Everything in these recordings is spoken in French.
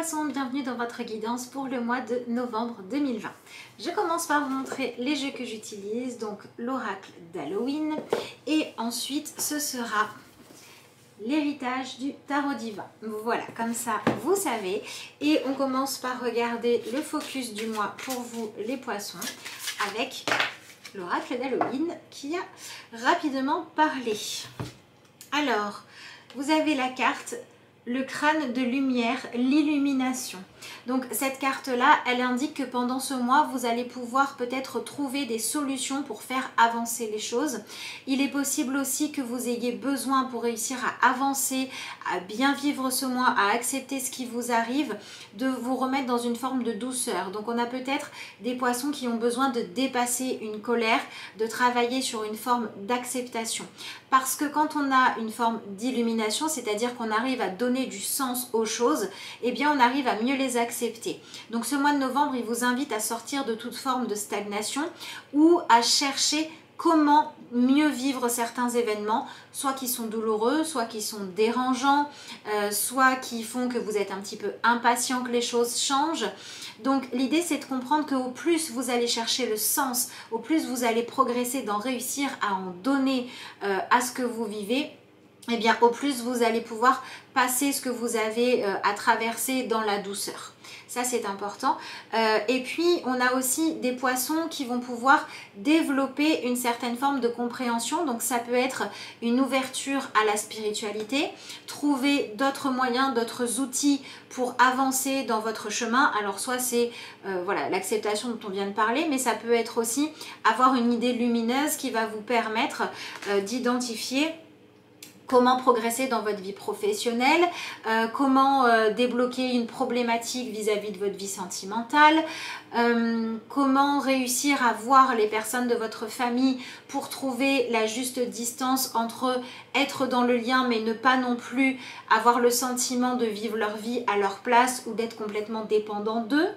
Poissons, bienvenue dans votre guidance pour le mois de novembre 2020. Je commence par vous montrer les jeux que j'utilise, donc l'oracle d'Halloween, et ensuite ce sera l'héritage du tarot divin. Voilà, comme ça vous savez. Et on commence par regarder le focus du mois pour vous les poissons avec l'oracle d'Halloween qui a rapidement parlé. Alors, vous avez la carte le crâne de lumière, l'illumination. Donc cette carte-là, elle indique que pendant ce mois, vous allez pouvoir peut-être trouver des solutions pour faire avancer les choses. Il est possible aussi que vous ayez besoin pour réussir à avancer, à bien vivre ce mois, à accepter ce qui vous arrive, de vous remettre dans une forme de douceur. Donc on a peut-être des poissons qui ont besoin de dépasser une colère, de travailler sur une forme d'acceptation. Parce que quand on a une forme d'illumination, c'est-à-dire qu'on arrive à donner du sens aux choses, eh bien on arrive à mieux les accepter. Donc ce mois de novembre, il vous invite à sortir de toute forme de stagnation ou à chercher comment mieux vivre certains événements, soit qui sont douloureux, soit qui sont dérangeants, soit qui font que vous êtes un petit peu impatient que les choses changent. Donc l'idée c'est de comprendre qu'au plus vous allez chercher le sens, au plus vous allez progresser dans réussir à en donner à ce que vous vivez, et bien au plus vous allez pouvoir passer ce que vous avez à traverser dans la douceur. Ça c'est important. Et puis on a aussi des poissons qui vont pouvoir développer une certaine forme de compréhension. Donc ça peut être une ouverture à la spiritualité, trouver d'autres moyens, d'autres outils pour avancer dans votre chemin. Alors soit c'est voilà, l'acceptation dont on vient de parler, mais ça peut être aussi avoir une idée lumineuse qui va vous permettre d'identifier comment progresser dans votre vie professionnelle, comment débloquer une problématique vis-à-vis de votre vie sentimentale, comment réussir à voir les personnes de votre famille pour trouver la juste distance entre être dans le lien mais ne pas non plus avoir le sentiment de vivre leur vie à leur place ou d'être complètement dépendant d'eux.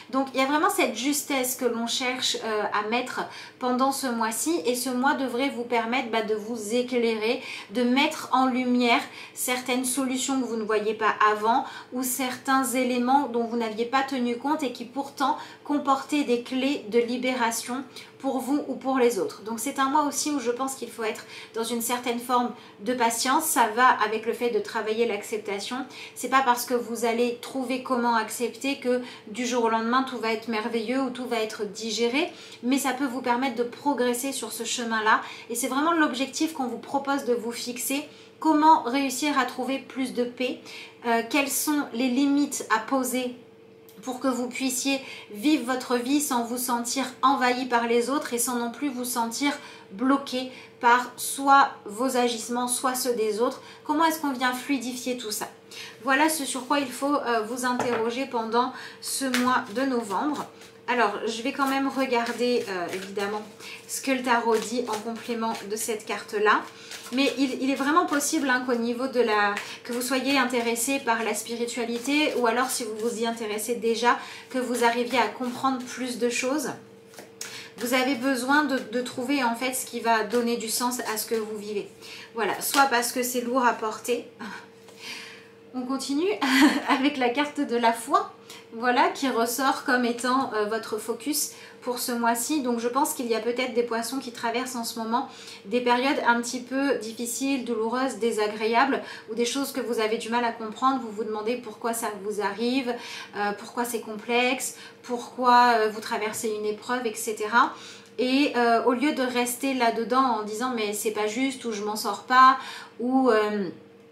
Donc il y a vraiment cette justesse que l'on cherche à mettre pendant ce mois-ci, et ce mois devrait vous permettre de vous éclairer, de mettre en lumière certaines solutions que vous ne voyiez pas avant ou certains éléments dont vous n'aviez pas tenu compte et qui pourtant comportaient des clés de libération pour vous ou pour les autres. Donc c'est un mois aussi où je pense qu'il faut être dans une certaine forme de patience. Ça va avec le fait de travailler l'acceptation. C'est pas parce que vous allez trouver comment accepter que du jour au lendemain tout va être merveilleux ou tout va être digéré, mais ça peut vous permettre de progresser sur ce chemin-là, et c'est vraiment l'objectif qu'on vous propose de vous fixer. Comment réussir à trouver plus de paix, quelles sont les limites à poser pour que vous puissiez vivre votre vie sans vous sentir envahi par les autres et sans non plus vous sentir bloqué par soit vos agissements, soit ceux des autres. Comment est-ce qu'on vient fluidifier tout ça? Voilà ce sur quoi il faut vous interroger pendant ce mois de novembre. Alors, je vais quand même regarder évidemment ce que le tarot dit en complément de cette carte-là. Mais il est vraiment possible qu'au niveau de que vous soyez intéressé par la spiritualité, ou alors si vous vous y intéressez déjà, que vous arriviez à comprendre plus de choses. Vous avez besoin de trouver en fait ce qui va donner du sens à ce que vous vivez. Voilà, soit parce que c'est lourd à porter. On continue avec la carte de la foi, voilà, qui ressort comme étant votre focus pour ce mois-ci. Donc je pense qu'il y a peut-être des poissons qui traversent en ce moment des périodes un petit peu difficiles, douloureuses, désagréables, ou des choses que vous avez du mal à comprendre. Vous vous demandez pourquoi ça vous arrive, pourquoi c'est complexe, pourquoi vous traversez une épreuve, etc. Et au lieu de rester là-dedans en disant mais c'est pas juste, ou je m'en sors pas, ou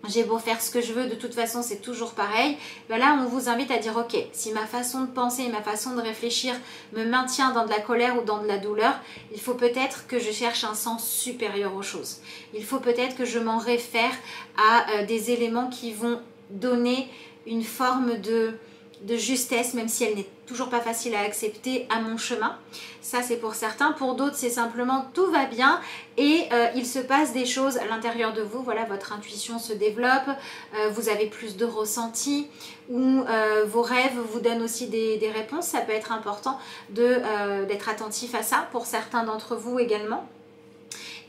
j'ai beau faire ce que je veux, de toute façon c'est toujours pareil. Ben là on vous invite à dire ok, si ma façon de penser et ma façon de réfléchir me maintient dans de la colère ou dans de la douleur, il faut peut-être que je cherche un sens supérieur aux choses. Il faut peut-être que je m'en réfère à des éléments qui vont donner une forme de justesse, même si elle n'est toujours pas facile à accepter, à mon chemin. Ça c'est pour certains. Pour d'autres c'est simplement tout va bien et il se passe des choses à l'intérieur de vous. Voilà, votre intuition se développe, vous avez plus de ressenti, ou vos rêves vous donnent aussi des réponses. Ça peut être important d'être attentif à ça pour certains d'entre vous également.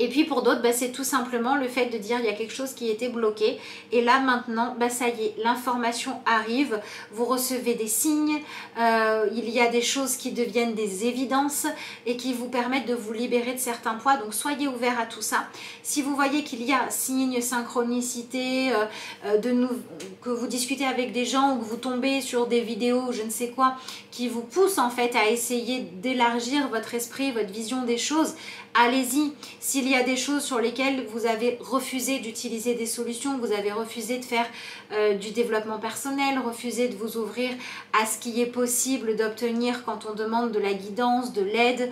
Et puis pour d'autres, c'est tout simplement le fait de dire il y a quelque chose qui était bloqué. Et là maintenant, ça y est, l'information arrive, vous recevez des signes, il y a des choses qui deviennent des évidences et qui vous permettent de vous libérer de certains poids. Donc soyez ouverts à tout ça. Si vous voyez qu'il y a signe, synchronicité, que vous discutez avec des gens ou que vous tombez sur des vidéos ou je ne sais quoi, qui vous poussent en fait à essayer d'élargir votre esprit, votre vision des choses, allez-y. S'il y a des choses sur lesquelles vous avez refusé d'utiliser des solutions, vous avez refusé de faire du développement personnel, refusé de vous ouvrir à ce qui est possible d'obtenir quand on demande de la guidance, de l'aide,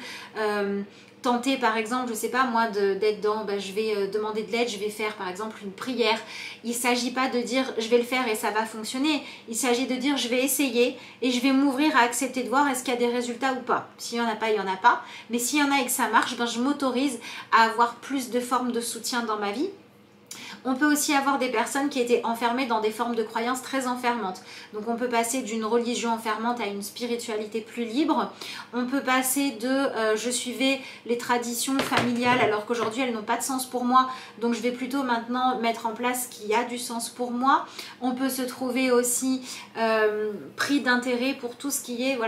tenter par exemple, je ne sais pas moi, d'être dans, je vais demander de l'aide, je vais faire par exemple une prière. Il ne s'agit pas de dire je vais le faire et ça va fonctionner. Il s'agit de dire je vais essayer et je vais m'ouvrir à accepter de voir est-ce qu'il y a des résultats ou pas. S'il n'y en a pas, il n'y en a pas. Mais s'il y en a et que ça marche, je m'autorise à avoir plus de formes de soutien dans ma vie. On peut aussi avoir des personnes qui étaient enfermées dans des formes de croyances très enfermantes. Donc on peut passer d'une religion enfermante à une spiritualité plus libre. On peut passer de je suivais les traditions familiales alors qu'aujourd'hui elles n'ont pas de sens pour moi. Donc je vais plutôt maintenant mettre en place ce qui a du sens pour moi. On peut se trouver aussi pris d'intérêt pour tout ce qui est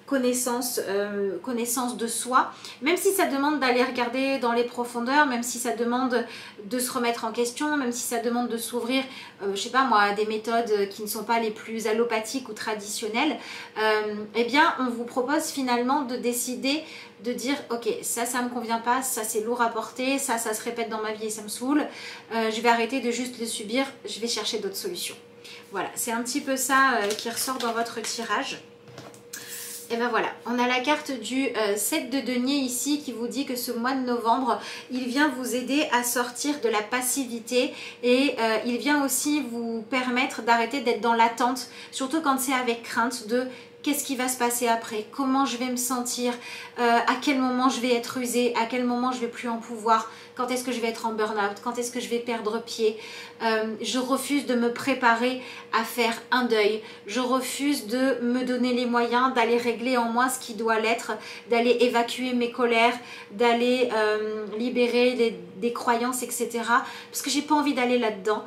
connaissance de soi. Même si ça demande d'aller regarder dans les profondeurs, même si ça demande de se remettre en question, même si ça demande de s'ouvrir, je sais pas moi, à des méthodes qui ne sont pas les plus allopathiques ou traditionnelles, eh bien on vous propose finalement de décider de dire ok, ça me convient pas, ça c'est lourd à porter, ça se répète dans ma vie et ça me saoule, je vais arrêter de juste le subir, je vais chercher d'autres solutions. Voilà, c'est un petit peu ça qui ressort dans votre tirage. Et ben voilà, on a la carte du 7 de denier ici qui vous dit que ce mois de novembre, il vient vous aider à sortir de la passivité et il vient aussi vous permettre d'arrêter d'être dans l'attente, surtout quand c'est avec crainte de qu'est-ce qui va se passer après, comment je vais me sentir, à quel moment je vais être usée, à quel moment je vais plus en pouvoir, quand est-ce que je vais être en burn-out, quand est-ce que je vais perdre pied. Je refuse de me préparer à faire un deuil, je refuse de me donner les moyens d'aller régler en moi ce qui doit l'être, d'aller évacuer mes colères, d'aller libérer des croyances, etc. Parce que j'ai pas envie d'aller là-dedans.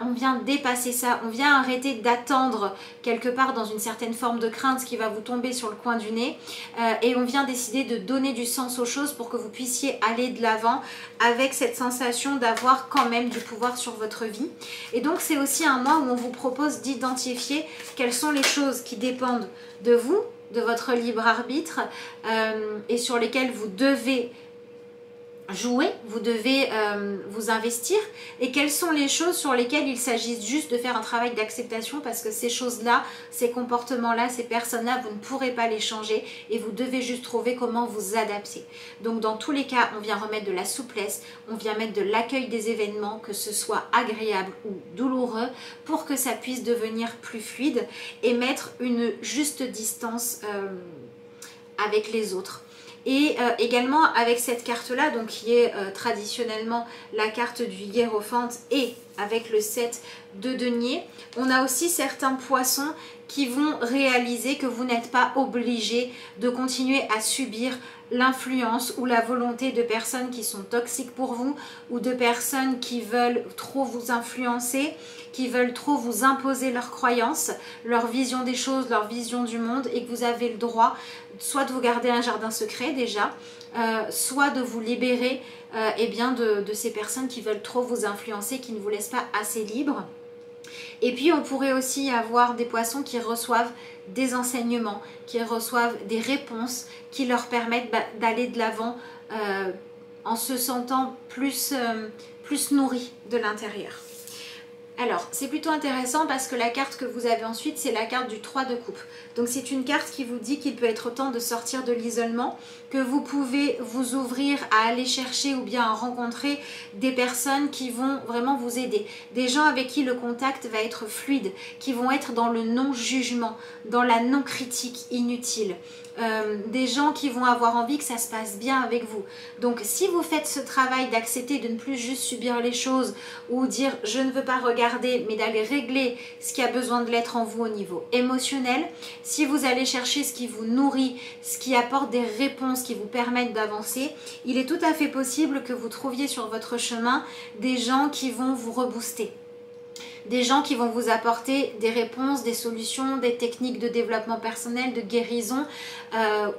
On vient dépasser ça, on vient arrêter d'attendre quelque part dans une certaine forme de crainte qui va vous tomber sur le coin du nez et on vient décider de donner du sens aux choses pour que vous puissiez aller de l'avant avec cette sensation d'avoir quand même du pouvoir sur votre vie. Et donc c'est aussi un mois où on vous propose d'identifier quelles sont les choses qui dépendent de vous, de votre libre arbitre et sur lesquelles vous devez jouer, vous devez vous investir et quelles sont les choses sur lesquelles il s'agit juste de faire un travail d'acceptation parce que ces choses-là, ces comportements-là, ces personnes-là, vous ne pourrez pas les changer et vous devez juste trouver comment vous adapter. Donc dans tous les cas, on vient remettre de la souplesse, on vient mettre de l'accueil des événements, que ce soit agréable ou douloureux pour que ça puisse devenir plus fluide et mettre une juste distance avec les autres. Et également avec cette carte là, donc qui est traditionnellement la carte du hiérophante et avec le 7 de denier, on a aussi certains poissons qui vont réaliser que vous n'êtes pas obligé de continuer à subir l'influence ou la volonté de personnes qui sont toxiques pour vous ou de personnes qui veulent trop vous influencer, qui veulent trop vous imposer leurs croyances, leur vision des choses, leur vision du monde et que vous avez le droit soit de vous garder un jardin secret déjà, soit de vous libérer de ces personnes qui veulent trop vous influencer, qui ne vous laissent pas assez libre. Et puis on pourrait aussi avoir des poissons qui reçoivent des enseignements, qui reçoivent des réponses qui leur permettent d'aller de l'avant en se sentant plus nourris de l'intérieur. Alors, c'est plutôt intéressant parce que la carte que vous avez ensuite, c'est la carte du 3 de coupe. Donc, c'est une carte qui vous dit qu'il peut être temps de sortir de l'isolement, que vous pouvez vous ouvrir à aller chercher ou bien à rencontrer des personnes qui vont vraiment vous aider. Des gens avec qui le contact va être fluide, qui vont être dans le non-jugement, dans la non-critique inutile. des gens qui vont avoir envie que ça se passe bien avec vous. Donc si vous faites ce travail d'accepter de ne plus juste subir les choses ou dire je ne veux pas regarder, mais d'aller régler ce qui a besoin de l'être en vous au niveau émotionnel, si vous allez chercher ce qui vous nourrit, ce qui apporte des réponses qui vous permettent d'avancer, il est tout à fait possible que vous trouviez sur votre chemin des gens qui vont vous rebooster. Des gens qui vont vous apporter des réponses, des solutions, des techniques de développement personnel, de guérison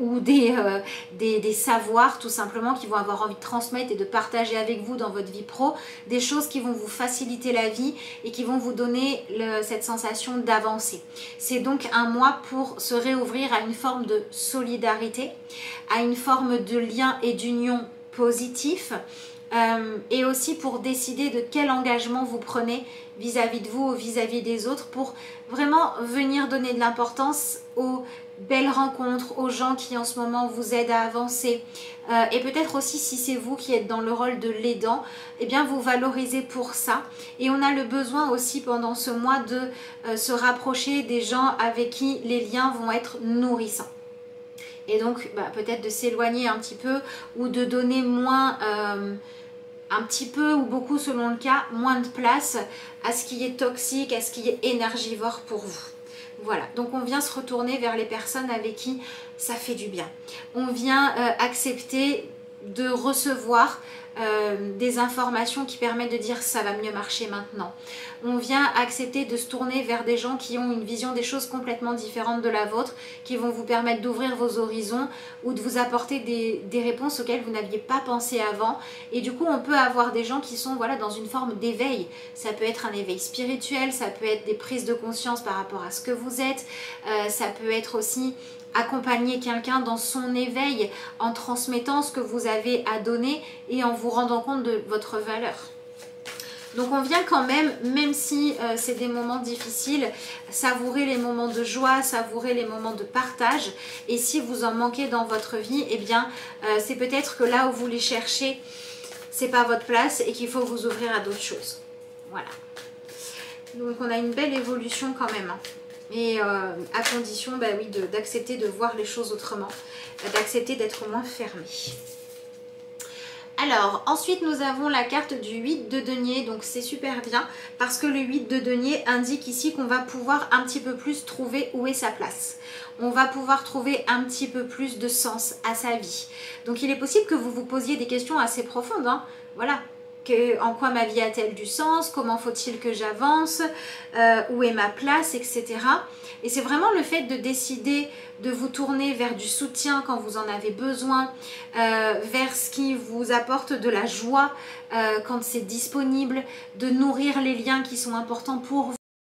ou des savoirs tout simplement qui vont avoir envie de transmettre et de partager avec vous dans votre vie pro, des choses qui vont vous faciliter la vie et qui vont vous donner cette sensation d'avancer. C'est donc un mois pour se réouvrir à une forme de solidarité, à une forme de lien et d'union positif. Et aussi pour décider de quel engagement vous prenez vis-à-vis de vous ou vis-à-vis des autres pour vraiment venir donner de l'importance aux belles rencontres, aux gens qui en ce moment vous aident à avancer et peut-être aussi si c'est vous qui êtes dans le rôle de l'aidant, eh bien vous valorisez pour ça et on a le besoin aussi pendant ce mois de se rapprocher des gens avec qui les liens vont être nourrissants. Et donc peut-être de s'éloigner un petit peu ou de donner moins, un petit peu ou beaucoup selon le cas, moins de place à ce qui est toxique, à ce qui est énergivore pour vous. Voilà, donc on vient se retourner vers les personnes avec qui ça fait du bien. On vient accepter de recevoir des informations qui permettent de dire ça va mieux marcher maintenant. On vient accepter de se tourner vers des gens qui ont une vision des choses complètement différente de la vôtre, qui vont vous permettre d'ouvrir vos horizons ou de vous apporter des réponses auxquelles vous n'aviez pas pensé avant. Et du coup, on peut avoir des gens qui sont dans une forme d'éveil. Ça peut être un éveil spirituel, ça peut être des prises de conscience par rapport à ce que vous êtes, ça peut être aussi accompagner quelqu'un dans son éveil en transmettant ce que vous avez à donner et en vous rendant compte de votre valeur. Donc on vient quand même si c'est des moments difficiles, savourer les moments de joie, savourer les moments de partage. Et si vous en manquez dans votre vie, eh bien c'est peut-être que là où vous les cherchez, c'est pas votre place et qu'il faut vous ouvrir à d'autres choses. Voilà. Donc on a une belle évolution quand même. Et à condition oui, d'accepter de voir les choses autrement, d'accepter d'être moins fermé. Alors ensuite nous avons la carte du 8 de denier, donc c'est super bien parce que le 8 de denier indique ici qu'on va pouvoir un petit peu plus trouver où est sa place. On va pouvoir trouver un petit peu plus de sens à sa vie. Donc il est possible que vous vous posiez des questions assez profondes, hein. Voilà. En quoi ma vie a-t-elle du sens, comment faut-il que j'avance, où est ma place, etc. Et c'est vraiment le fait de décider de vous tourner vers du soutien quand vous en avez besoin, vers ce qui vous apporte de la joie quand c'est disponible, de nourrir les liens qui sont importants pour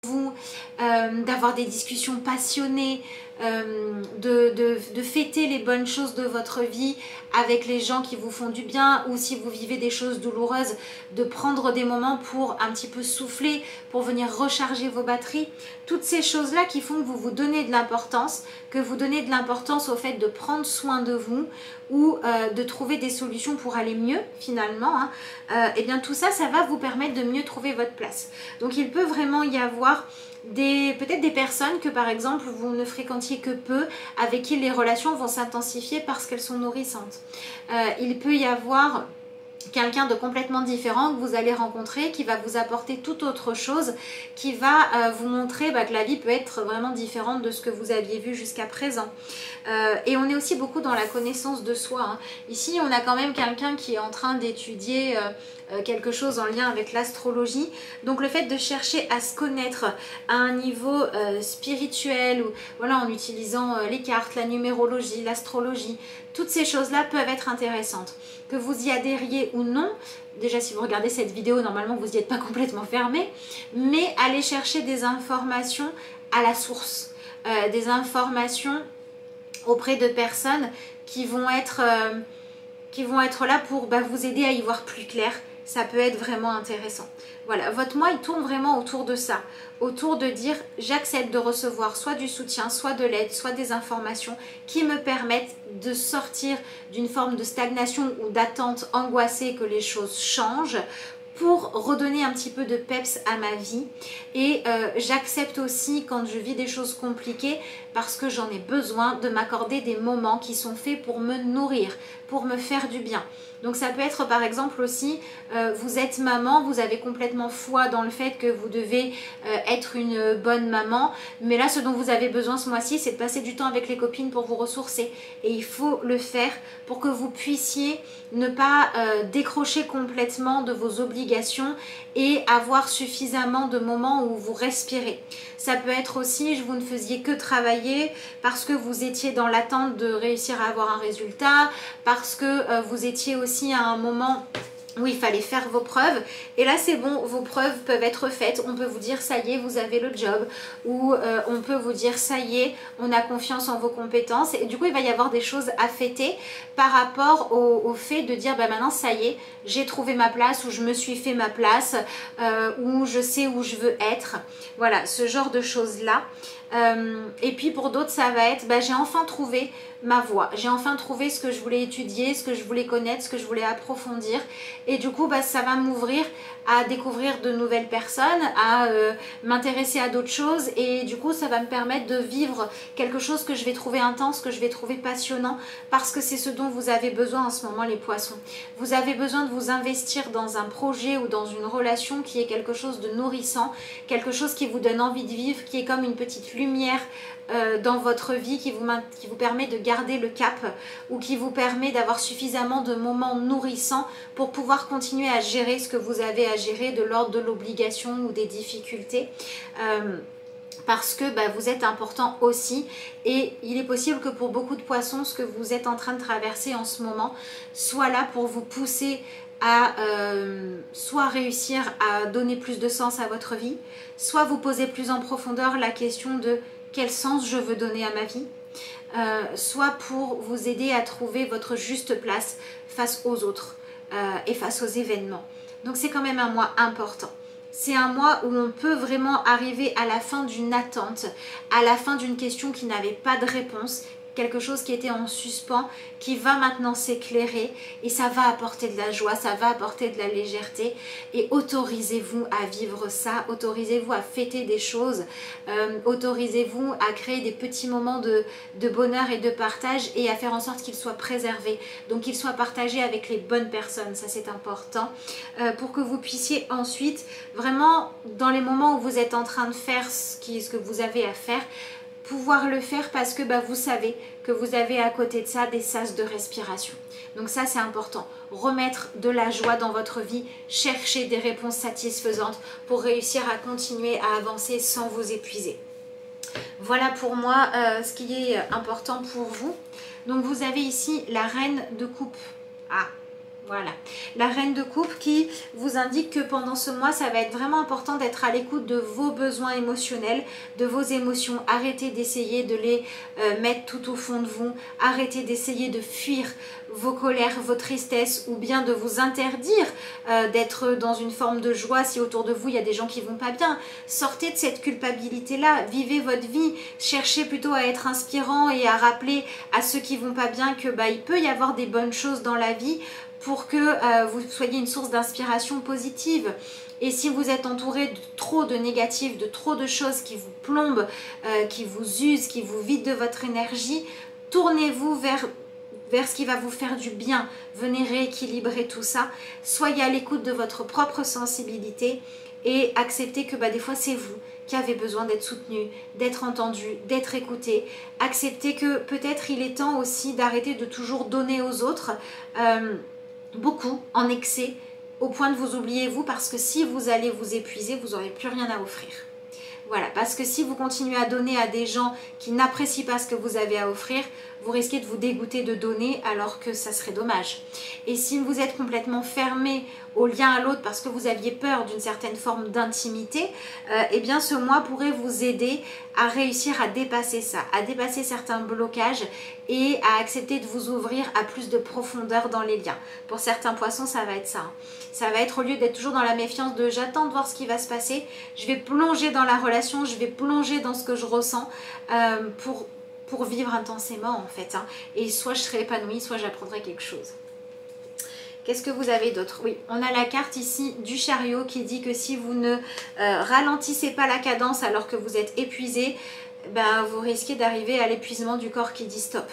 vous, d'avoir des discussions passionnées, de fêter les bonnes choses de votre vie avec les gens qui vous font du bien, ou si vous vivez des choses douloureuses, de prendre des moments pour un petit peu souffler, pour venir recharger vos batteries. Toutes ces choses-là qui font que vous vous donnez de l'importance, que vous donnez de l'importance au fait de prendre soin de vous ou de trouver des solutions pour aller mieux finalement, hein. Et bien tout ça, ça va vous permettre de mieux trouver votre place. Donc il peut vraiment y avoir peut-être des personnes que par exemple vous ne fréquentiez que peu, avec qui les relations vont s'intensifier parce qu'elles sont nourrissantes. Il peut y avoir quelqu'un de complètement différent que vous allez rencontrer, qui va vous apporter tout autre chose, qui va vous montrer que la vie peut être vraiment différente de ce que vous aviez vu jusqu'à présent. Et on est aussi beaucoup dans la connaissance de soi, hein. Ici on a quand même quelqu'un qui est en train d'étudier quelque chose en lien avec l'astrologie. Donc le fait de chercher à se connaître à un niveau spirituel, ou voilà, en utilisant les cartes, la numérologie, l'astrologie, toutes ces choses-là peuvent être intéressantes. Que vous y adhériez ou non, déjà si vous regardez cette vidéo, normalement vous n'y êtes pas complètement fermé, mais allez chercher des informations à la source, des informations auprès de personnes qui vont être là pour vous aider à y voir plus clair. Ça peut être vraiment intéressant. Voilà, votre mois il tourne vraiment autour de ça, autour de dire j'accepte de recevoir soit du soutien, soit de l'aide, soit des informations qui me permettent de sortir d'une forme de stagnation ou d'attente angoissée que les choses changent, pour redonner un petit peu de peps à ma vie. Et j'accepte aussi quand je vis des choses compliquées parce que j'en ai besoin de m'accorder des moments qui sont faits pour me nourrir, pour me faire du bien. Donc ça peut être par exemple aussi, vous êtes maman, vous avez complètement foi dans le fait que vous devez être une bonne maman, mais là ce dont vous avez besoin ce mois-ci, c'est de passer du temps avec les copines pour vous ressourcer. Et il faut le faire pour que vous puissiez ne pas décrocher complètement de vos obligations et avoir suffisamment de moments où vous respirez. Ça peut être aussi, vous ne faisiez que travailler parce que vous étiez dans l'attente de réussir à avoir un résultat, parce que vous étiez aussi à un moment où il fallait faire vos preuves, et là c'est bon, vos preuves peuvent être faites, on peut vous dire ça y est, vous avez le job, ou on peut vous dire ça y est, on a confiance en vos compétences, et du coup il va y avoir des choses à fêter par rapport au fait de dire bah maintenant ça y est, j'ai trouvé ma place, ou je me suis fait ma place, ou je sais où je veux être, voilà, ce genre de choses là. Et puis pour d'autres ça va être bah, j'ai enfin trouvé ma voie, j'ai enfin trouvé ce que je voulais étudier, ce que je voulais connaître, ce que je voulais approfondir, et du coup bah, ça va m'ouvrir à découvrir de nouvelles personnes, à m'intéresser à d'autres choses, et du coup ça va me permettre de vivre quelque chose que je vais trouver intense, que je vais trouver passionnant, parce que c'est ce dont vous avez besoin en ce moment les poissons. Vous avez besoin de vous investir dans un projet ou dans une relation qui est quelque chose de nourrissant, quelque chose qui vous donne envie de vivre, qui est comme une petite lumière dans votre vie qui vous permet de garder le cap, ou qui vous permet d'avoir suffisamment de moments nourrissants pour pouvoir continuer à gérer ce que vous avez à gérer de l'ordre de l'obligation ou des difficultés. Parce que bah, vous êtes important aussi, et il est possible que pour beaucoup de poissons, ce que vous êtes en train de traverser en ce moment soit là pour vous pousser à soit réussir à donner plus de sens à votre vie, soit vous poser plus en profondeur la question de quel sens je veux donner à ma vie, soit pour vous aider à trouver votre juste place face aux autres et face aux événements. Donc c'est quand même un mois important. C'est un mois où on peut vraiment arriver à la fin d'une attente, à la fin d'une question qui n'avait pas de réponse, quelque chose qui était en suspens, qui va maintenant s'éclairer, et ça va apporter de la joie, ça va apporter de la légèreté, et autorisez-vous à vivre ça, autorisez-vous à fêter des choses, autorisez-vous à créer des petits moments de bonheur et de partage, et à faire en sorte qu'ils soient préservés, donc qu'ils soient partagés avec les bonnes personnes, ça c'est important, pour que vous puissiez ensuite vraiment dans les moments où vous êtes en train de faire ce que vous avez à faire, pouvoir le faire parce que bah, vous savez que vous avez à côté de ça des sas de respiration. Donc ça c'est important, remettre de la joie dans votre vie, chercher des réponses satisfaisantes pour réussir à continuer à avancer sans vous épuiser. Voilà pour moi ce qui est important pour vous. Donc vous avez ici la reine de coupe. Ah, voilà, la reine de coupe qui vous indique que pendant ce mois, ça va être vraiment important d'être à l'écoute de vos besoins émotionnels, de vos émotions. Arrêtez d'essayer de les mettre tout au fond de vous. Arrêtez d'essayer de fuir vos colères, vos tristesses, ou bien de vous interdire d'être dans une forme de joie si autour de vous il y a des gens qui vont pas bien. Sortez de cette culpabilité-là, vivez votre vie, cherchez plutôt à être inspirant et à rappeler à ceux qui vont pas bien que bah, il peut y avoir des bonnes choses dans la vie, pour que vous soyez une source d'inspiration positive. Et si vous êtes entouré de trop de négatifs, de trop de choses qui vous plombent, qui vous usent, qui vous vident de votre énergie, tournez-vous vers ce qui va vous faire du bien. Venez rééquilibrer tout ça. Soyez à l'écoute de votre propre sensibilité et acceptez que bah, des fois c'est vous qui avez besoin d'être soutenu, d'être entendu, d'être écouté. Acceptez que peut-être il est temps aussi d'arrêter de toujours donner aux autres beaucoup, en excès, au point de vous oublier vous, parce que si vous allez vous épuiser, vous n'aurez plus rien à offrir. Voilà, parce que si vous continuez à donner à des gens qui n'apprécient pas ce que vous avez à offrir, vous risquez de vous dégoûter de donner alors que ça serait dommage. Et si vous êtes complètement fermé au lien à l'autre parce que vous aviez peur d'une certaine forme d'intimité, eh bien ce mois pourrait vous aider à réussir à dépasser ça, à dépasser certains blocages et à accepter de vous ouvrir à plus de profondeur dans les liens. Pour certains poissons, ça va être ça. Ça va être, au lieu d'être toujours dans la méfiance de j'attends de voir ce qui va se passer, je vais plonger dans la relation, je vais plonger dans ce que je ressens pour vivre intensément en fait. Et soit je serai épanouie, soit j'apprendrai quelque chose. Qu'est-ce que vous avez d'autre? Oui, on a la carte ici du chariot qui dit que si vous ne ralentissez pas la cadence alors que vous êtes épuisé, ben, vous risquez d'arriver à l'épuisement du corps qui dit stop.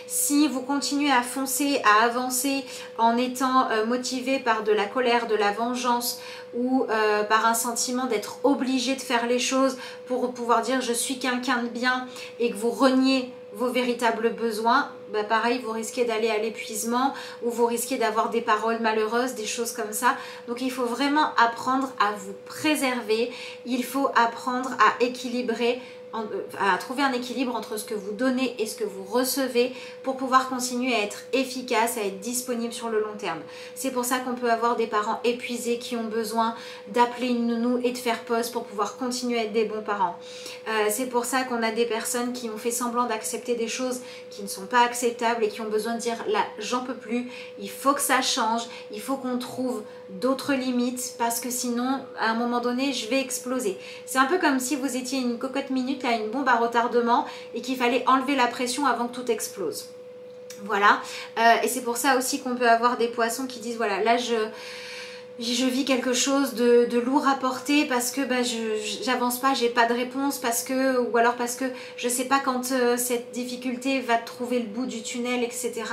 Si vous continuez à foncer, à avancer en étant motivé par de la colère, de la vengeance ou par un sentiment d'être obligé de faire les choses pour pouvoir dire je suis quelqu'un de bien et que vous reniez vos véritables besoins, bah pareil, vous risquez d'aller à l'épuisement ou vous risquez d'avoir des paroles malheureuses, des choses comme ça. Donc il faut vraiment apprendre à vous préserver, il faut apprendre à équilibrer, à trouver un équilibre entre ce que vous donnez et ce que vous recevez pour pouvoir continuer à être efficace, à être disponible sur le long terme. C'est pour ça qu'on peut avoir des parents épuisés qui ont besoin d'appeler une nounou et de faire pause pour pouvoir continuer à être des bons parents. C'est pour ça qu'on a des personnes qui ont fait semblant d'accepter des choses qui ne sont pas acceptables et qui ont besoin de dire là j'en peux plus, il faut que ça change, il faut qu'on trouve d'autres limites parce que sinon à un moment donné je vais exploser. C'est un peu comme si vous étiez une cocotte minute à une bombe à retardement et qu'il fallait enlever la pression avant que tout explose. Voilà, et c'est pour ça aussi qu'on peut avoir des poissons qui disent voilà là je vis quelque chose de lourd à porter parce que bah, j'avance pas, j'ai pas de réponse parce que, ou alors parce que je sais pas quand cette difficulté va trouver le bout du tunnel, etc.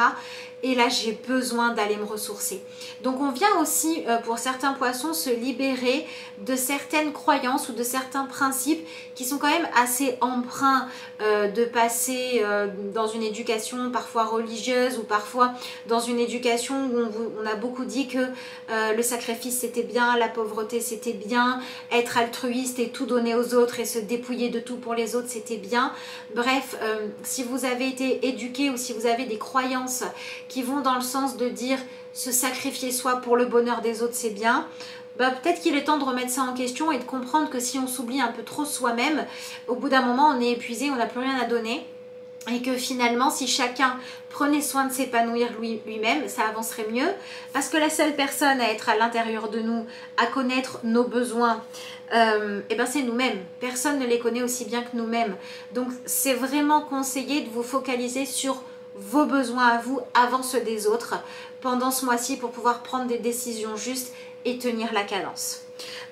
Et là j'ai besoin d'aller me ressourcer. Donc on vient aussi pour certains poissons se libérer de certaines croyances ou de certains principes qui sont quand même assez empreints de passer dans une éducation parfois religieuse ou parfois dans une éducation où on a beaucoup dit que le sacrifice c'était bien, la pauvreté c'était bien, être altruiste et tout donner aux autres et se dépouiller de tout pour les autres c'était bien. Bref, si vous avez été éduqué ou si vous avez des croyances qui vont dans le sens de dire se sacrifier soi pour le bonheur des autres c'est bien, bah, peut-être qu'il est temps de remettre ça en question et de comprendre que si on s'oublie un peu trop soi-même, au bout d'un moment on est épuisé, on n'a plus rien à donner. Et que finalement, si chacun prenait soin de s'épanouir lui-même, ça avancerait mieux. Parce que la seule personne à être à l'intérieur de nous, à connaître nos besoins, et ben c'est nous-mêmes. Personne ne les connaît aussi bien que nous-mêmes. Donc c'est vraiment conseillé de vous focaliser sur vos besoins à vous avant ceux des autres pendant ce mois-ci pour pouvoir prendre des décisions justes et tenir la cadence.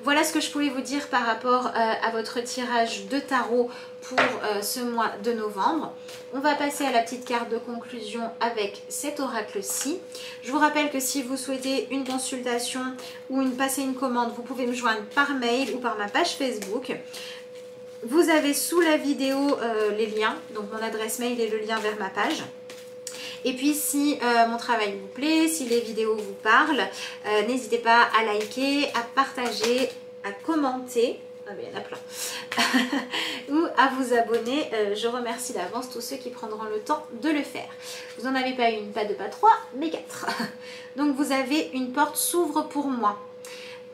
Voilà ce que je pouvais vous dire par rapport à votre tirage de tarot pour ce mois de novembre. On va passer à la petite carte de conclusion avec cet oracle-ci. Je vous rappelle que si vous souhaitez une consultation ou passer une commande, vous pouvez me joindre par mail ou par ma page Facebook. Vous avez sous la vidéo les liens, donc mon adresse mail et le lien vers ma page. Et puis si mon travail vous plaît, si les vidéos vous parlent, n'hésitez pas à liker, à partager, à commenter, ah ben, il y en a plein, ou à vous abonner. Je remercie d'avance tous ceux qui prendront le temps de le faire. Vous n'en avez pas une, pas deux, pas trois, mais quatre. Donc vous avez une porte s'ouvre pour moi.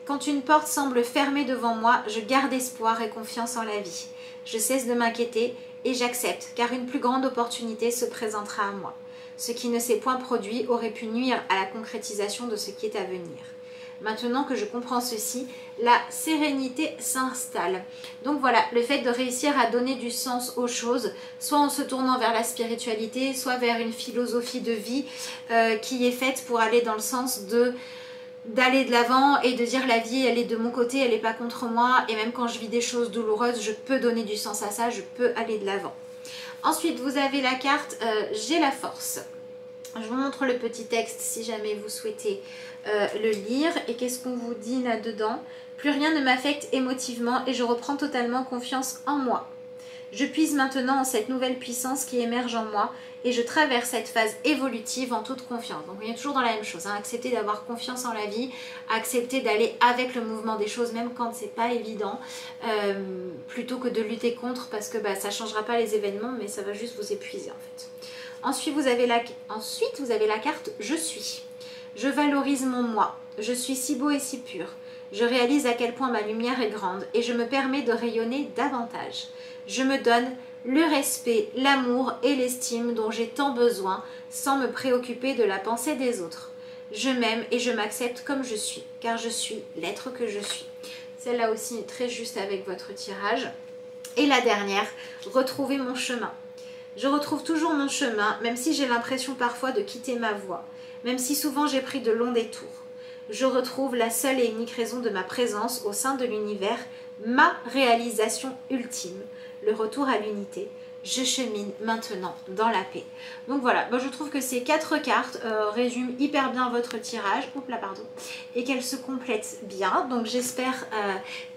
Quand une porte semble fermée devant moi, je garde espoir et confiance en la vie. Je cesse de m'inquiéter et j'accepte, car une plus grande opportunité se présentera à moi. Ce qui ne s'est point produit aurait pu nuire à la concrétisation de ce qui est à venir. Maintenant que je comprends ceci, la sérénité s'installe. Donc voilà, le fait de réussir à donner du sens aux choses, soit en se tournant vers la spiritualité, soit vers une philosophie de vie qui est faite pour aller dans le sens d'aller de l'avant et de dire la vie elle est de mon côté, elle n'est pas contre moi, et même quand je vis des choses douloureuses, je peux donner du sens à ça, je peux aller de l'avant. Ensuite, vous avez la carte j'ai la force. Je vous montre le petit texte si jamais vous souhaitez le lire. Et qu'est-ce qu'on vous dit là-dedans? Plus rien ne m'affecte émotivement et je reprends totalement confiance en moi. Je puise maintenant en cette nouvelle puissance qui émerge en moi et je traverse cette phase évolutive en toute confiance. Donc on est toujours dans la même chose, hein. Accepter d'avoir confiance en la vie, accepter d'aller avec le mouvement des choses même quand c'est pas évident, plutôt que de lutter contre parce que bah, ça ne changera pas les événements mais ça va juste vous épuiser en fait. Ensuite vous avez la carte je suis. Je valorise mon moi, je suis si beau et si pur. Je réalise à quel point ma lumière est grande et je me permets de rayonner davantage. Je me donne le respect, l'amour et l'estime dont j'ai tant besoin sans me préoccuper de la pensée des autres. Je m'aime et je m'accepte comme je suis, car je suis l'être que je suis. Celle-là aussi est très juste avec votre tirage. Et la dernière, retrouver mon chemin. Je retrouve toujours mon chemin, même si j'ai l'impression parfois de quitter ma voie. Même si souvent j'ai pris de longs détours, je retrouve la seule et unique raison de ma présence au sein de l'univers, ma réalisation ultime, le retour à l'unité. Je chemine maintenant dans la paix. Donc voilà, moi je trouve que ces 4 cartes résument hyper bien votre tirage. Oups là, pardon. Et qu'elles se complètent bien. Donc j'espère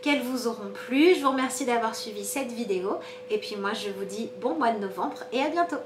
qu'elles vous auront plu. Je vous remercie d'avoir suivi cette vidéo. Et puis moi je vous dis bon mois de novembre et à bientôt.